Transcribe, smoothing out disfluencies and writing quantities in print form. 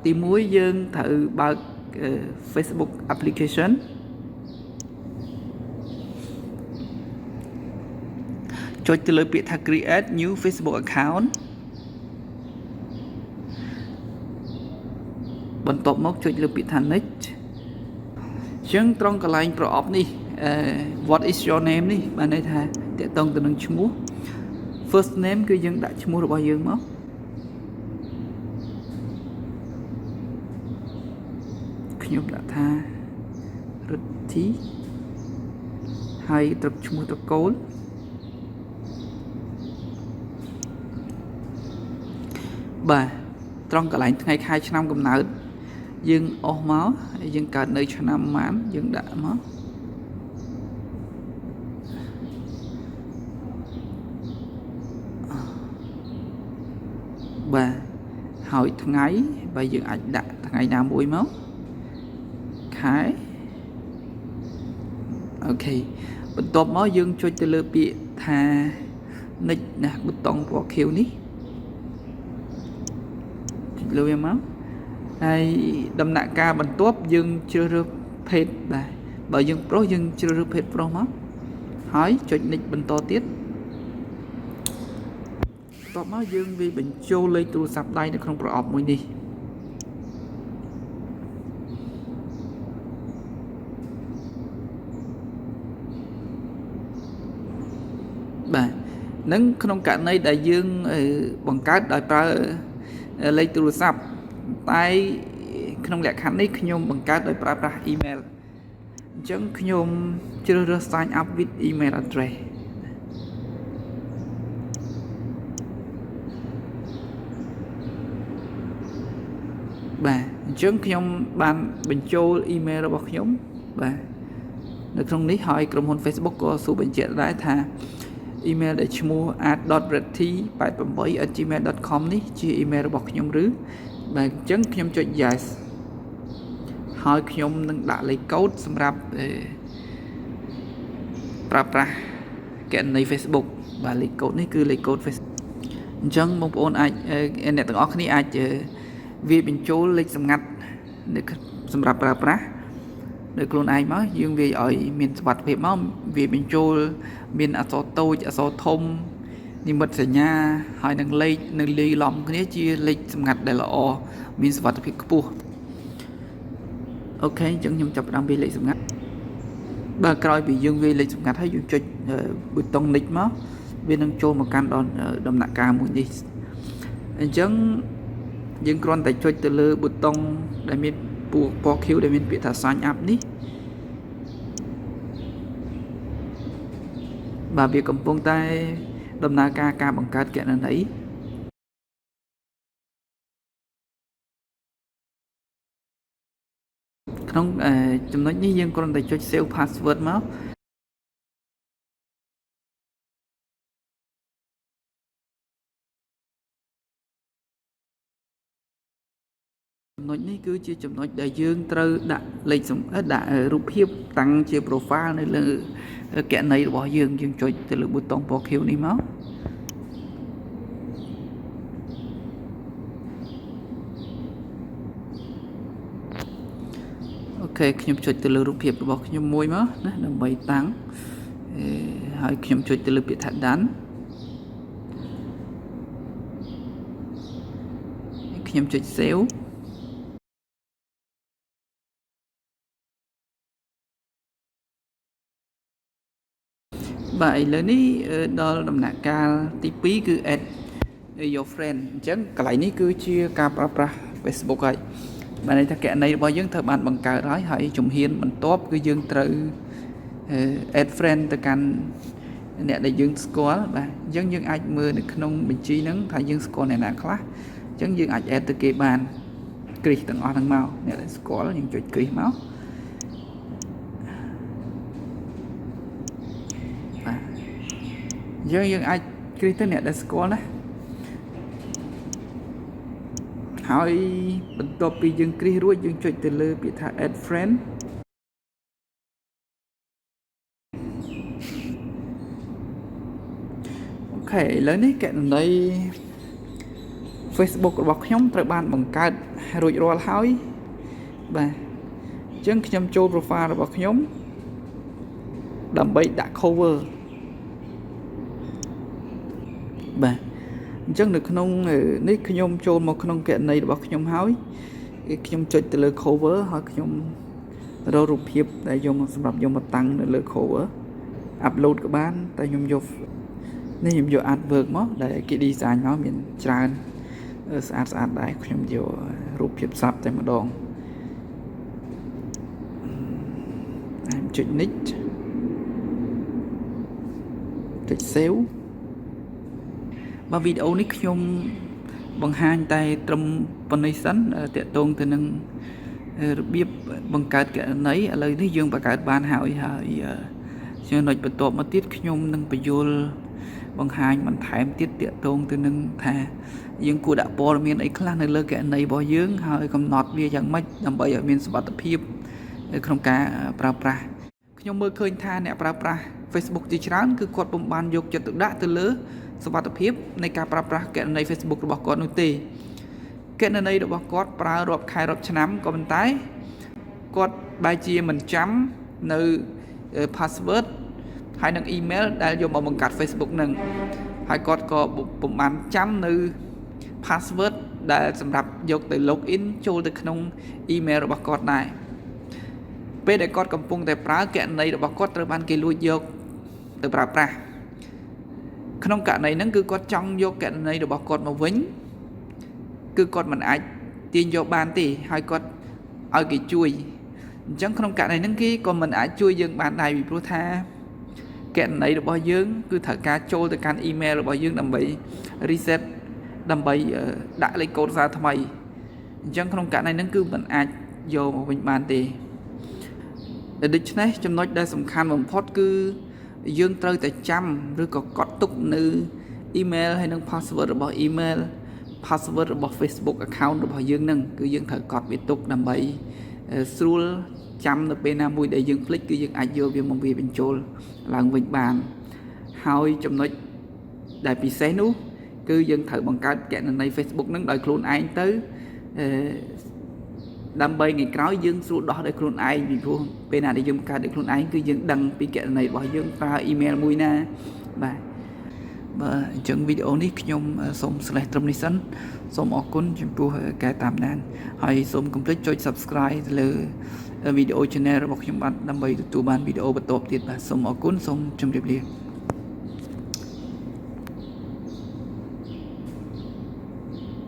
ទី1យើងត្រូវបើក Facebook application ចុចទៅលើពាក្យថា create new Facebook account បន្ទាប់មកចុចលើពាក្យថា next អញ្ចឹងត្រង់កន្លែងប្រអប់នេះwhat is your name នេះបានន័យថាតកតងទៅនឹងឈ្មោះ first name គឺយើងដាក់ឈ្មោះរបស់យើងមកខ្ញុំដាក់ថារិទ្ធីហើយត្រឹកឈ្មោះត្រកូលបាទត្រង់កន្លែងថ្ងៃខែឆ្នាំកំណើតយើងអស់មកហើយយើងកើតនៅឆ្នាំប៉ុន្មានយើងដាក់មកបាទហើយថ្ងៃបើយើងអាចដាក់ថ្ងៃណាមួយមកខែអូខេបន្ទាប់មកយើងចុចទៅលើពាក្យថា next ណាប៊ូតុងពណ៌ខៀវនេះចុចលើវាមកហើយដំណាក់កាលបន្ទាប់យើងជ្រើសរើសភេទបាទបើយើងប្រុសយើងជ្រើសរើសភេទប្រុសមកហើយចុច next បន្តទៀតបន្ទាប់មកយើងវាបញ្ចូលលេខទូរស័ព្ទដៃនៅក្នុងប្រអប់មួយនេះបាទនឹងក្នុងករណីដែលយើងបង្កើតដោយប្រើលេខទូរស័ព្ទតែក្នុងលក្ខខណ្ឌនេះខ្ញុំបង្កើតដោយប្រើប្រាស់ email អញ្ចឹងខ្ញុំជ្រើសរើស sign up with email address បាទអញ្ចឹងខ្ញុំបានបញ្ចូល email របស់ខ្ញុំបាទនៅក្នុងនេះហើយក្រុមហ៊ុន Facebook ក៏សួរបញ្ជាក់ដែរថា email ដែលឈ្មោះ @redty88@gmail.com នេះជា email របស់ខ្ញុំឬបាទអញ្ចឹងខ្ញុំចុច yes ហើយខ្ញុំនឹងដាក់លេខកូដសម្រាប់ប្រើប្រាស់គណនី Facebook បាទលេខកូដនេះគឺលេខកូដ Facebook អញ្ចឹងបងប្អូនអាចអ្នកទាំងអស់គ្នាអាចវាបញ្ចូលលេខសម្ងាត់សម្រាប់ប្រើប្រាស់នៅខ្លួនឯងមកយើងវាឲ្យមានសុវត្ថិភាពមកវាបញ្ចូលមានអក្សរតូចអក្សរធំនិមិត្តសញ្ញាហើយនឹងលេខនៅលាយឡំគ្នាជាលេខសម្ងាត់ដែលល្អមានសុវត្ថិភាពខ្ពស់អូខេអញ្ចឹងខ្ញុំចាប់ផ្ដើមវាលេខសម្ងាត់បើក្រោយពីយើងវាលេខសម្ងាត់ហើយយើងចុចប៊ូតុង next មកវានឹងចូលមកកាន់ដល់ដំណាក់កាលមួយនេះអញ្ចឹងយើងគ្រាន់តែចុចទៅលើប៊ូតុងដែលមានពណ៌ខៀវដែលមានពាក្យថា sign up នេះបាទវាកំពុងតែដំណើរការបង្កើតគណនីក្នុងចំណុចនេះយើងគ្រាន់តែចុច save password មកចំណុចនេះគឺជាចំណុចដែលយើងត្រូវដាក់លេខដាក់រូបភាពតាំងជា profile នៅលើគណនីរបស់យើងចុចទៅលើប៊ូតុងពណ៌ខៀវនេះមកអូខេខ្ញុំចុចទៅលើរូបភាពរបស់ខ្ញុំមួយមកណាដើម្បីតាំងហើយខ្ញុំចុចទៅលើពាក្យថា done ខ្ញុំចុច saveបាទឥឡូវនេះដល់ដំណាក់កាលទី2គឺ add your friend អញ្ចឹងកន្លែងនេះគឺជាការប្រើប្រាស់ Facebook ហើយបានន័យថាគណនីរបស់យើងត្រូវបានបង្កើតហើយជំហានបន្ទាប់គឺយើងត្រូវ add friend ទៅកាន់អ្នកដែលយើងស្គាល់បាទអញ្ចឹងយើងអាចមើលនៅក្នុងបញ្ជីហ្នឹងថាយើងស្គាល់អ្នកណាខ្លះអញ្ចឹងយើងអាច add ទៅគេបានគ្រីសទាំងអស់ហ្នឹងមកអ្នកដែលស្គាល់យើងចុចគ្រីសមកយើងអាចគ្រីសទៅអ្នកដែលស្គាល់ណាហើយបន្ទាប់ពីយើងគ្រីសរួចយើងចុចទៅលើពាក្យថា add friend អូខេឥឡូវនេះគណនី Facebook របស់ខ្ញុំត្រូវបានបង្កើតរួចរាល់ហើយបាទអញ្ចឹងខ្ញុំចូល profile របស់ខ្ញុំដើម្បីដាក់ cover បាទអញ្ចឹងនៅក្នុងនេះខ្ញុំចូលមកក្នុងគណនីរបស់ខ្ញុំហើយខ្ញុំចុចទៅលើ cover ហើយខ្ញុំរករូបភាពដែលយកមកសម្រាប់យកមកតាំងនៅលើ cover upload ក៏បានតែខ្ញុំយកនេះខ្ញុំយក artwork មកដែលគេ design មកមានច្រើនស្អាតដែរខ្ញុំយករូបភាពសັບតែម្ដងខ្ញុំចុច next ចុច save បាទវីដេអូនេះខ្ញុំបង្ហាញតែត្រឹមប៉ុណ្ណេះសិនតាក់ទងទៅនឹងរបៀបបង្កើតគណនីឥឡូវនេះយើងបង្កើតបានហើយចំណុចបន្ទាប់មកទៀតខ្ញុំនឹងបញ្យល់បង្ហាញបន្ថែមទៀតតាក់ទងទៅនឹងថាយើងគួរដាក់ព័ត៌មានអីខ្លះនៅលើគណនីរបស់យើងហើយកំណត់វាយ៉ាងម៉េចដើម្បីឲ្យមានសុវត្ថិភាពក្នុងការប្រើប្រាស់ខ្ញុំមើលឃើញថាអ្នកប្រើប្រាស់ Facebook ជាច្រើនគឺគាត់ពុំបានយកចិត្តទុកដាក់ទៅលើសុវត្ថិភាពនៃការប្រើប្រាស់គណនី Facebook របស់គាត់នោះទេគណនីរបស់គាត់ប្រើរាប់ខែរាប់ឆ្នាំក៏ប៉ុន្តែគាត់បែរជាមិនចាំនៅ password ហើយនឹង email ដែលយកមកបង្កើត Facebook នឹងហើយគាត់ក៏ពុំបានចាំនៅ password ដែលសម្រាប់យកទៅ login ចូលទៅក្នុង email របស់គាត់ដែរពេលដែលគាត់កំពុងតែប្រើគណនីរបស់គាត់ត្រូវបានគេលួចយកទៅប្រើប្រាស់ក្នុងករណីហ្នឹងគឺគាត់ចង់យកគណនីរបស់គាត់មកវិញគឺគាត់មិនអាចទាញយកបានទេហើយគាត់ឲ្យគេជួយអញ្ចឹងក្នុងករណីហ្នឹងគេក៏មិនអាចជួយយើងបានដែរពីព្រោះថាគណនីរបស់យើងគឺត្រូវការចូលទៅកាន់ email របស់យើងដើម្បី reset ដើម្បីដាក់លេខកូដសារថ្មីអញ្ចឹងក្នុងករណីហ្នឹងគឺមិនអាចយកមកវិញបានទេដូច្នេះចំណុចដែលសំខាន់បំផុតគឺយើងត្រូវតែចាំឬក៏កត់ទុកនៅ email ហើយនិង password របស់ email password របស់ Facebook account របស់យើងនឹងគឺយើងត្រូវកត់វាទុកដើម្បីស្រួលចាំនៅពេលណាមួយដែលយើងភ្លេចគឺយើងអាចយកវាមកវាបញ្ចូលឡើងវិញបានហើយចំណុចដែលពិសេសនោះគឺយើងត្រូវបង្កើតគណនី Facebook នឹងដោយខ្លួនឯងទៅដើម្បីថ្ងៃក្រោយយើងស្រួលដោះដោយខ្លួនឯងពីព្រោះពេលណាដែលយើងបង្កើតដោយខ្លួនឯងគឺយើងដឹងពីគណនីរបស់យើងប្រើ email មួយណាបាទអញ្ចឹងវីដេអូនេះខ្ញុំសូមស្លេះត្រឹមនេះសិនសូមអរគុណចំពោះការតាមដានហើយសូមកុំភ្លេចចុច Subscribe ទៅលើវីដេអូ Channel របស់ខ្ញុំបាទដើម្បីទទួលបានវីដេអូបន្តទៀតបាទសូមអរគុណសូមជម្រាបលា